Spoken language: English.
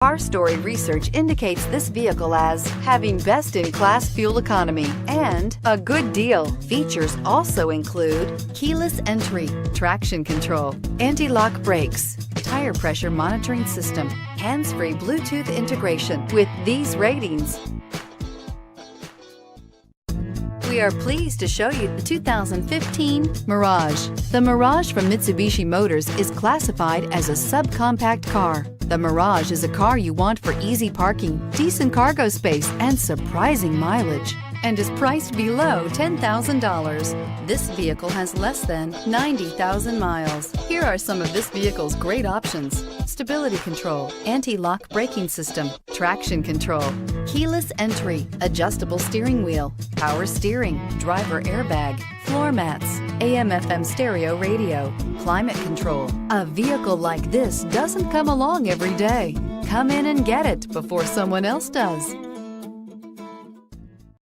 Our story research indicates this vehicle as having best-in-class fuel economy and a good deal. Features also include keyless entry, traction control, anti-lock brakes, tire pressure monitoring system, hands-free Bluetooth integration. With these ratings, we are pleased to show you the 2015 Mirage. The Mirage from Mitsubishi Motors is classified as a subcompact car. The Mirage is a car you want for easy parking, decent cargo space, and surprising mileage, and is priced below $10,000. This vehicle has less than 90,000 miles. Here are some of this vehicle's great options: stability control, anti-lock braking system, traction control, keyless entry, adjustable steering wheel, power steering, driver airbag, floor mats, AM/FM stereo radio, climate control. A vehicle like this doesn't come along every day. Come in and get it before someone else does.